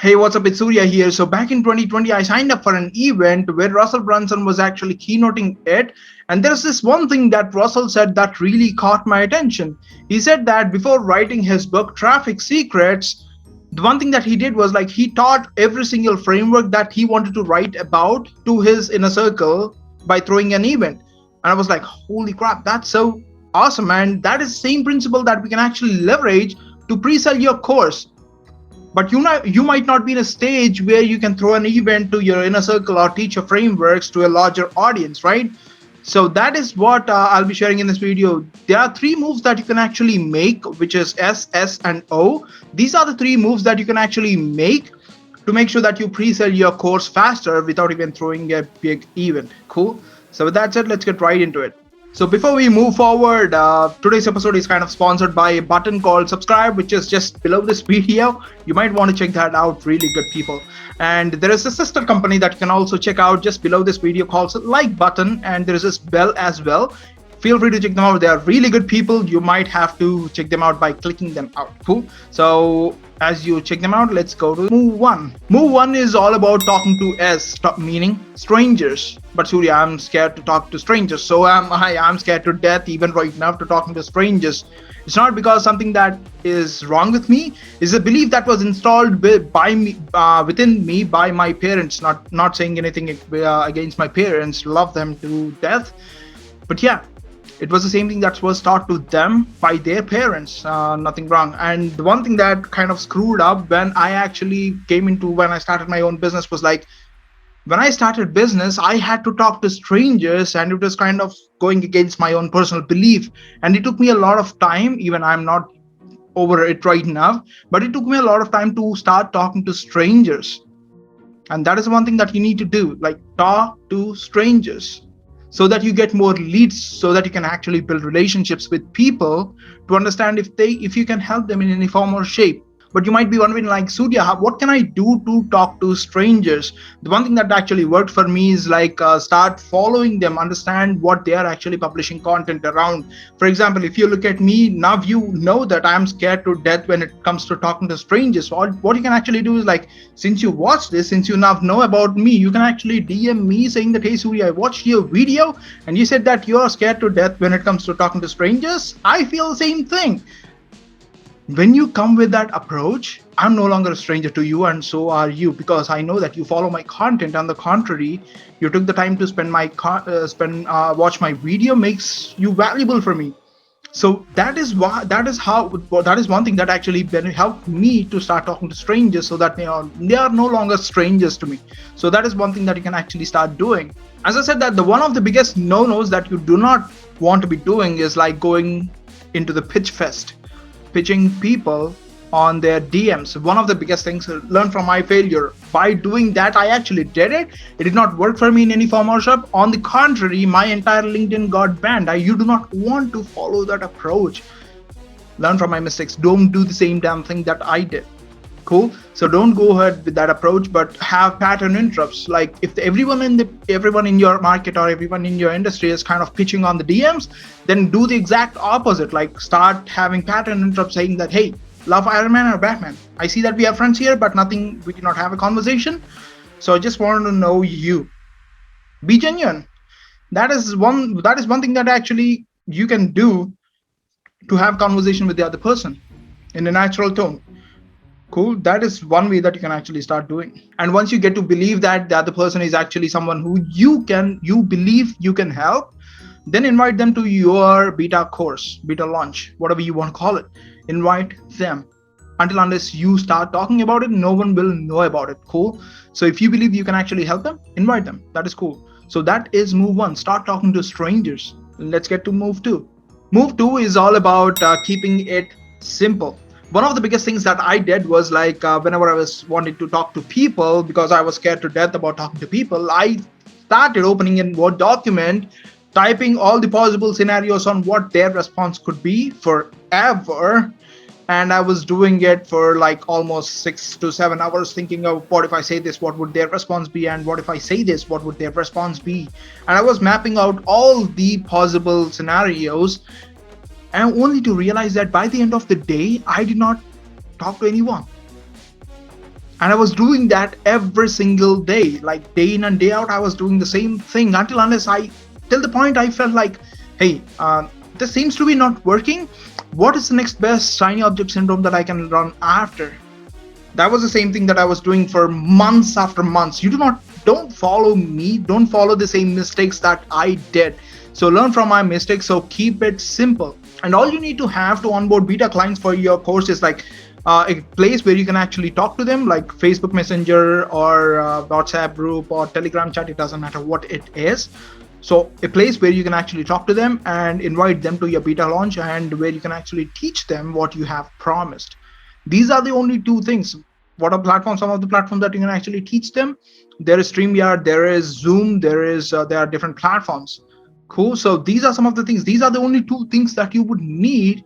Hey, what's up? It's Surya here. So back in 2020, I signed up for an event where Russell Brunson was actually keynoting it. And there's this one thing that Russell said that really caught my attention. He said that before writing his book, Traffic Secrets, the one thing that he did was like he taught every single framework that he wanted to write about to his inner circle by throwing an event. And I was like, holy crap, that's so awesome. And that is the same principle that we can actually leverage to pre-sell your course. But you might not be in a stage where you can throw an event to your inner circle or teach your frameworks to a larger audience, right? So that is what I'll be sharing in this video. There are three moves that you can actually make, which is S, and O. These are the three moves that you can actually make to make sure that you pre-sell your course faster without even throwing a big event. Cool. So with that said, let's get right into it. So before we move forward, today's episode is kind of sponsored by a button called subscribe, which is just below this video. You might want to check that out, really good people. And there is a sister company that you can also check out just below this video called like button, and there is this bell as well. Feel free to check them out. They are really good people. You might have to check them out by clicking them out. Cool. So as you check them out, let's go to move one. Move one is all about talking to meaning strangers. But Surya, I'm scared to talk to strangers. So I'm scared to death even right now to talking to strangers. It's not because something that is wrong with me. It's a belief that was installed by me, within me by my parents. Not saying anything against my parents. Love them to death. But yeah, it was the same thing that was taught to them by their parents. Nothing wrong. And the one thing that kind of screwed up when I started my own business was like, when I started business, I had to talk to strangers, and it was kind of going against my own personal belief. And it took me a lot of time, even I'm not over it right now, but it took me a lot of time to start talking to strangers. And that is one thing that you need to do, like talk to strangers, so that you get more leads, so that you can actually build relationships with people to understand if you can help them in any form or shape. But you might be wondering, like, Surya, what can I do to talk to strangers? The one thing that actually worked for me is like start following them, understand what they are actually publishing content around. For example, if you look at me now, you know that I'm scared to death when it comes to talking to strangers. So what you can actually do is like, since you watch this, since you now know about me, you can actually DM me saying that, hey Surya, I watched your video and you said that you're scared to death when it comes to talking to strangers. I feel the same thing. When you come with that approach, I'm no longer a stranger to you, and so are you, because I know that you follow my content. On the contrary, you took the time to watch my video makes you valuable for me. So that is one thing that actually helped me to start talking to strangers, so that they are no longer strangers to me. So that is one thing that you can actually start doing. As I said, that the one of the biggest no-nos that you do not want to be doing is like going into the pitch fest, pitching people on their DMs. One of the biggest things to learn from my failure. By doing that, I actually did it. It did not work for me in any form or shape. On the contrary, my entire LinkedIn got banned. You do not want to follow that approach. Learn from my mistakes. Don't do the same damn thing that I did. Cool. So don't go ahead with that approach, but have pattern interrupts. Like if everyone in your market or everyone in your industry is kind of pitching on the DMs, then do the exact opposite. Like start having pattern interrupts saying that, hey, love Iron Man or Batman. I see that we are friends here, but we did not have a conversation. So I just wanted to know you. Be genuine. That is one thing that actually you can do to have conversation with the other person in a natural tone. Cool. That is one way that you can actually start doing. And once you get to believe that the other person is actually someone who you believe you can help, then invite them to your beta course, beta launch, whatever you want to call it. Invite them. Unless you start talking about it, no one will know about it. Cool. So if you believe you can actually help them, invite them. That is cool. So that is move one. Start talking to strangers. Let's get to move two. Move two is all about keeping it simple. One of the biggest things that I did was like whenever I was wanting to talk to people, because I was scared to death about talking to people, I started opening in Word document, typing all the possible scenarios on what their response could be forever. And I was doing it for like almost 6 to 7 hours, thinking of what if I say this, what would their response be? And what if I say this, what would their response be? And I was mapping out all the possible scenarios, and only to realize that by the end of the day, I did not talk to anyone. And I was doing that every single day, like day in and day out. I was doing the same thing until unless I, till the point I felt like, hey, this seems to be not working. What is the next best shiny object syndrome that I can run after? That was the same thing that I was doing for months after months. You don't follow me, don't follow the same mistakes that I did. So learn from my mistakes. So keep it simple. And all you need to have to onboard beta clients for your course is like a place where you can actually talk to them, like Facebook Messenger or WhatsApp group or Telegram chat. It doesn't matter what it is. So a place where you can actually talk to them and invite them to your beta launch, and where you can actually teach them what you have promised. These are the only two things. What are platforms? Some of the platforms that you can actually teach them. There is StreamYard, there is Zoom, there are different platforms. Cool. So these are some of the things. These are the only two things that you would need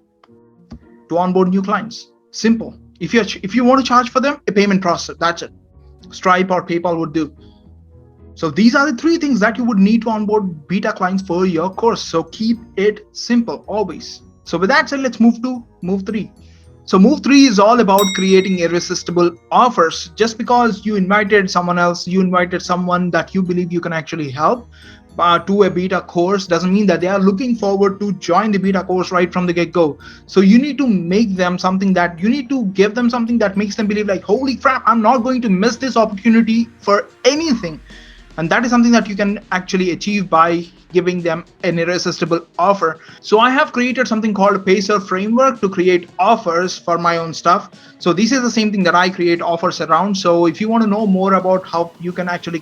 to onboard new clients. Simple. If you want to charge for them, a payment process. That's it. Stripe or PayPal would do. So these are the three things that you would need to onboard beta clients for your course. So keep it simple always. So with that said, let's move to move 3. So move 3 is all about creating irresistible offers. Just because you invited someone else, you invited someone that you believe you can actually help to a beta course, doesn't mean that they are looking forward to join the beta course right from the get-go. So you need to make them something that you need to give them something that makes them believe like, holy crap, I'm not going to miss this opportunity for anything. And that is something that you can actually achieve by giving them an irresistible offer. So I have created something called P.A.C.E.R Framework to create offers for my own stuff. So this is the same thing that I create offers around. So if you want to know more about how you can actually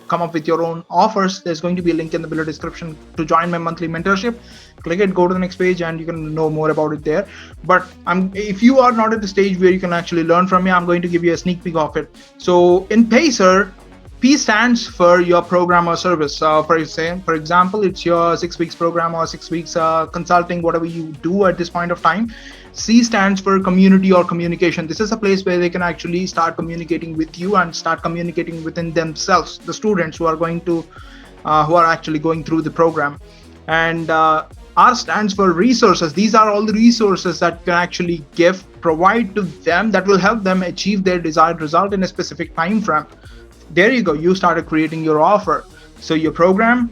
come up with your own offers, there's going to be a link in the below description to join my monthly mentorship. Click it, go to the next page, and you can know more about it there. But if you are not at the stage where you can actually learn from me, I'm going to give you a sneak peek of it. So in P.A.C.E.R, P stands for your program or service. For example, it's your 6 weeks program or 6 weeks consulting, whatever you do at this point of time. C stands for community or communication. This is a place where they can actually start communicating with you and start communicating within themselves, the students who are actually going through the program. And R stands for resources. These are all the resources that you can actually provide to them that will help them achieve their desired result in a specific time frame. There you go. You started creating your offer. So your program,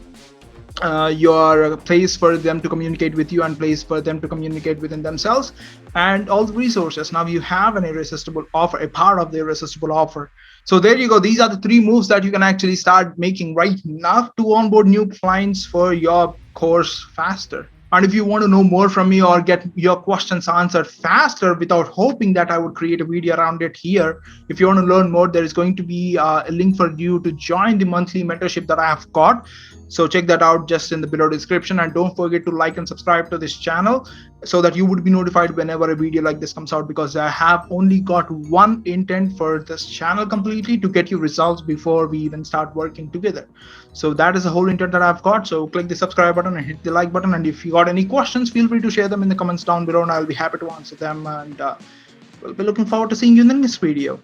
your place for them to communicate with you and place for them to communicate within themselves, and all the resources. Now you have an irresistible offer, a part of the irresistible offer. So there you go. These are the 3 moves that you can actually start making right now to onboard new clients for your course faster. And if you want to know more from me or get your questions answered faster without hoping that I would create a video around it here, if you want to learn more, there is going to be a link for you to join the monthly mentorship that I have got. So check that out just in the below description, and don't forget to like and subscribe to this channel so that you would be notified whenever a video like this comes out, because I have only got one intent for this channel completely, to get you results before we even start working together. So that is the whole intent that I've got. So click the subscribe button and hit the like button, and if you got any questions, feel free to share them in the comments down below, and I'll be happy to answer them. And we'll be looking forward to seeing you in the next video.